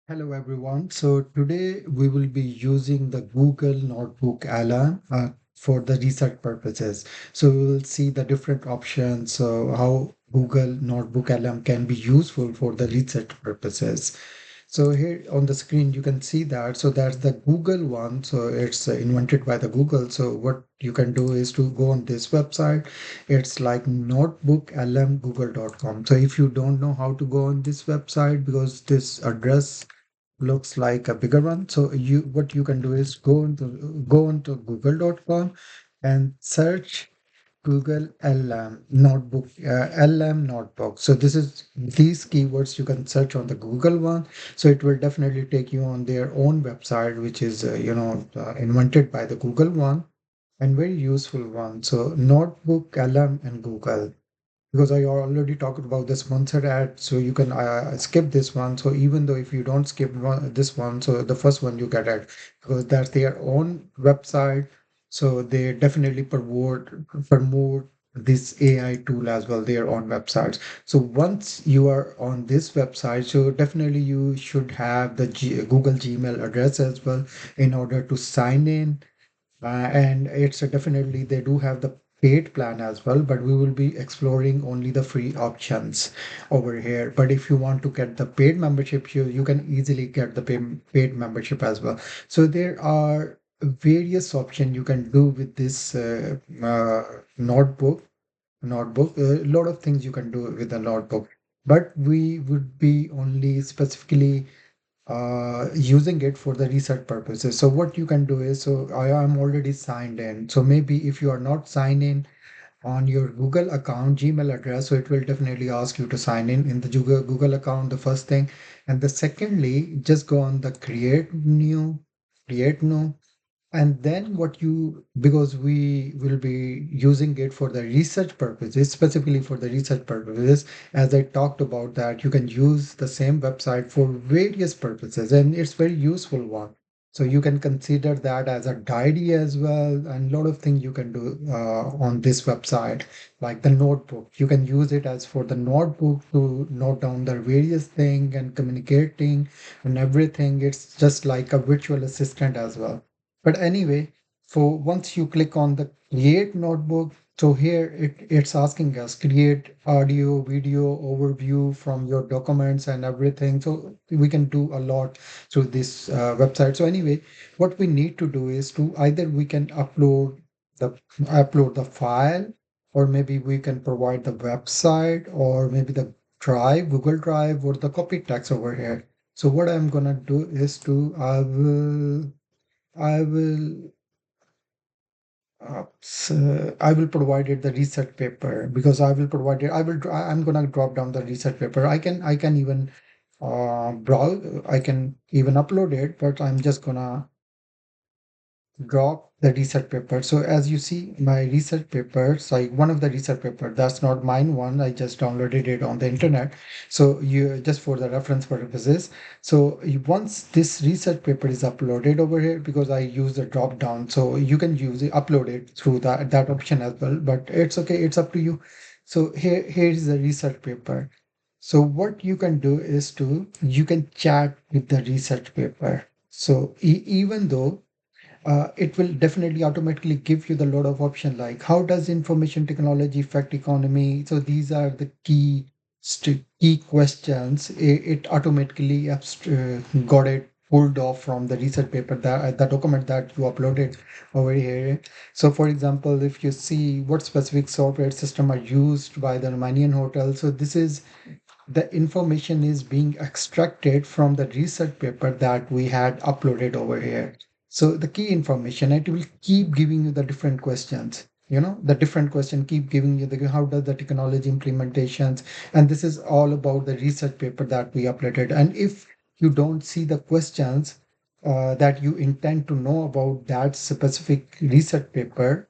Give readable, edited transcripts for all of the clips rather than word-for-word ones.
Hello everyone. So today we will be using the Google Notebook LM for the research purposes. So we will see the different options, how Google Notebook LM can be useful for the research purposes. So here on the screen you can see that. So that's the Google one. So it's invented by the Google. So what you can do is to go on this website. It's like notebooklmgoogle.com. So if you don't know how to go on this website because this address looks like a bigger one. So you what you can do is go into google.com and search Google LM notebook LM notebook. So this is these keywords you can search on the Google one. So it will definitely take you on their own website, which is invented by the Google one and very useful one. So notebook LM and Google because I already talked about the sponsored ad, so you can skip this one. So even though if you don't skip this one, so the first one you get it because that's their own website. So they definitely promote this AI tool as well, their own websites. So once you are on this website, so definitely you should have the Google Gmail address as well in order to sign in and it's definitely they do have the paid plan as well, but we will be exploring only the free options over here. But if you want to get the paid membership, you can easily get the paid membership as well. So there are various options you can do with this notebook. A lot of things you can do with the notebook, but we would be only specifically using it for the research purposes. So what you can do is, so I am already signed in. So maybe if you are not signed in on your Google account, Gmail address, so it will definitely ask you to sign in the Google account, the first thing. And the secondly, just go on the create new, and then what you, because we will be using it for the research purposes, specifically for the research purposes, as I talked about that you can use the same website for various purposes and it's very useful one. So you can consider that as a diary as well, and a lot of things you can do on this website, like the notebook. You can use it as for the notebook to note down the various thing and communicating and everything. It's just like a virtual assistant as well. But anyway, for once you click on the create notebook, so here it's asking us create audio, video overview from your documents and everything. So we can do a lot through this website. So anyway, what we need to do is to either we can upload the file, or maybe we can provide the website, or maybe the drive, Google Drive, or the copy text over here. So what I'm gonna do is to I will I will provide it the research paper because I will provide it. I'm gonna drop down the research paper. I can even browse. I can even upload it, but I'm just gonna drop the research paper. So as you see, my research paper, so one of the research paper, that's not mine one. I just downloaded it on the internet. So you just for the reference purposes. So once this research paper is uploaded over here, because I use the drop down, so you can use it, upload it through that option as well. But it's okay, it's up to you. So here is the research paper. So what you can do is to you can chat with the research paper. So even though it will definitely automatically give you the lot of option like how does information technology affect economy. So these are the key questions. It automatically got it pulled off from the research paper, that the document that you uploaded over here. So for example, if you see what specific software system are used by the Romanian hotel, so this is the information is being extracted from the research paper that we had uploaded over here. So the key information, it will keep giving you the different questions. The different question keep giving you the how does the technology implementations, and this is all about the research paper that we uploaded. And if you don't see the questions that you intend to know about that specific research paper,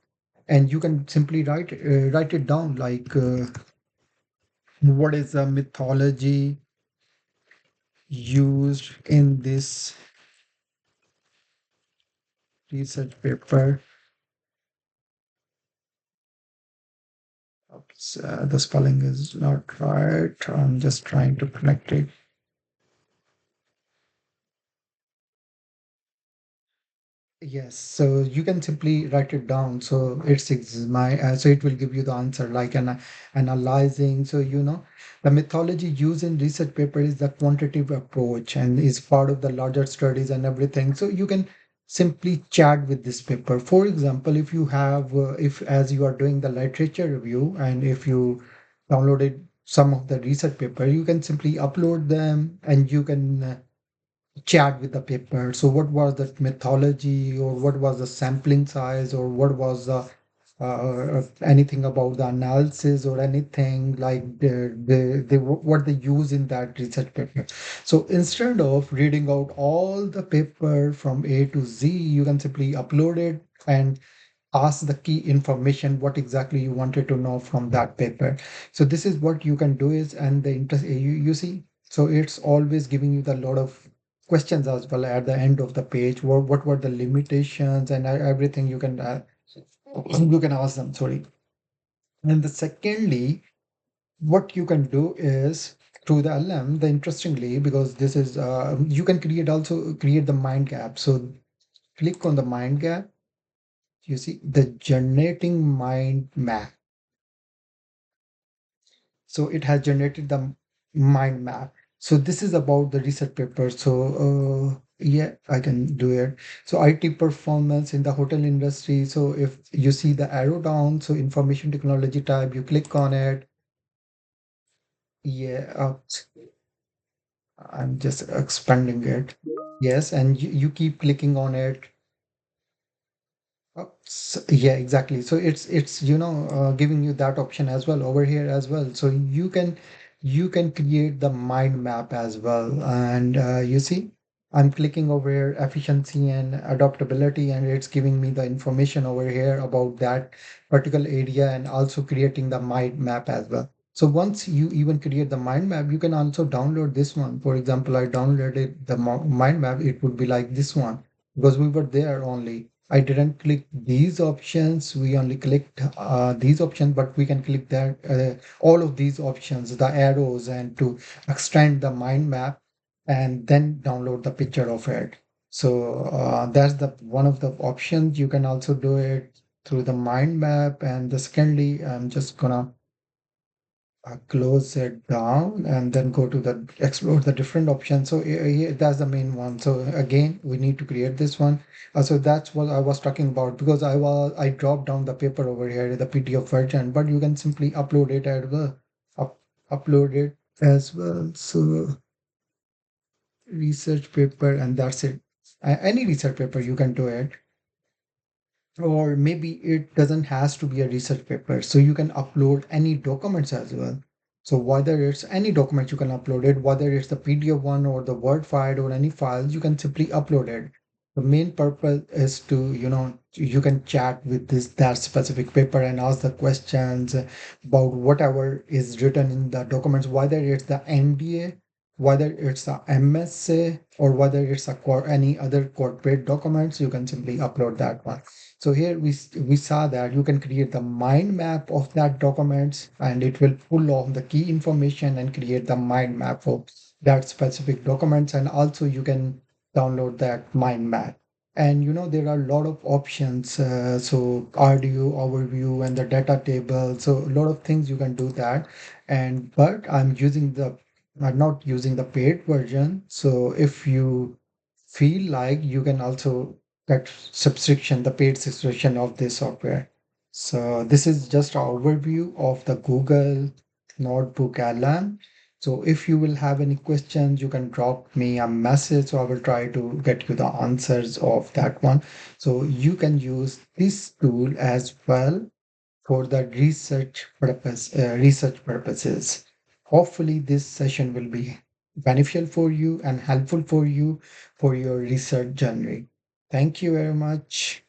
and you can simply write it down like what is the mythology used in this research paper. Oops, the spelling is not right. I'm just trying to connect it. Yes, so you can simply write it down. So so it will give you the answer like an analyzing. So the methodology used in research paper is the quantitative approach and is part of the larger studies and everything. So you can simply chat with this paper. For example, if you have if as you are doing the literature review and if you downloaded some of the research paper, you can simply upload them and you can chat with the paper. So what was the methodology or what was the sampling size or what was the anything about the analysis or anything like what they use in that research paper. So instead of reading out all the paper from A to Z, you can simply upload it and ask the key information what exactly you wanted to know from that paper. So this is what you can do is and the interest you see. So it's always giving you the lot of questions as well at the end of the page. What were the limitations and everything you can ask them. Sorry. And the secondly, what you can do is through the LM, the interestingly, because this is you can create the mind gap. So click on the mind gap. You see the generating mind map. So it has generated the mind map. So this is about the research paper. So yeah, I can do it. So IT performance in the hotel industry. So if you see the arrow down, so information technology type, you click on it. Yeah, I'm just expanding it. Yes, and you keep clicking on it. Yeah, exactly. So it's giving you that option as well over here as well. So you can create the mind map as well. And you see, I'm clicking over here efficiency and adaptability, and it's giving me the information over here about that particular area and also creating the mind map as well. So once you even create the mind map, you can also download this one. For example, I downloaded the mind map. It would be like this one because we were there only. I didn't click these options. We only clicked these options, but we can click that all of these options, the arrows, and to extend the mind map, and then download the picture of it. So that's the one of the options. You can also do it through the mind map. And the secondly, I'm just gonna close it down and then go to the explore the different options. So that's the main one. So again, we need to create this one. So that's what I was talking about because I dropped down the paper over here, the PDF version, but you can simply upload it as well. Upload it as well. So research paper and that's it. Any research paper you can do it, or maybe it doesn't has to be a research paper, so you can upload any documents as well. So whether it's any document you can upload it, whether it's the PDF one or the Word file or any files, you can simply upload it. The main purpose is to you can chat with this that specific paper and ask the questions about whatever is written in the documents, whether it's the NDA, whether it's a MSA, or whether it's any other corporate documents. You can simply upload that one. So here we saw that you can create the mind map of that documents and it will pull off the key information and create the mind map for that specific documents. And also you can download that mind map. And there are a lot of options. So RDO overview and the data table. So a lot of things you can do that. And but I'm not using the paid version. So if you feel like, you can also get subscription, the paid subscription of this software. So this is just an overview of the Google Notebook LM. So if you will have any questions, you can drop me a message. So I will try to get you the answers of that one. So you can use this tool as well for the research purposes. Hopefully, this session will be beneficial for you and helpful for you for your research journey. Thank you very much.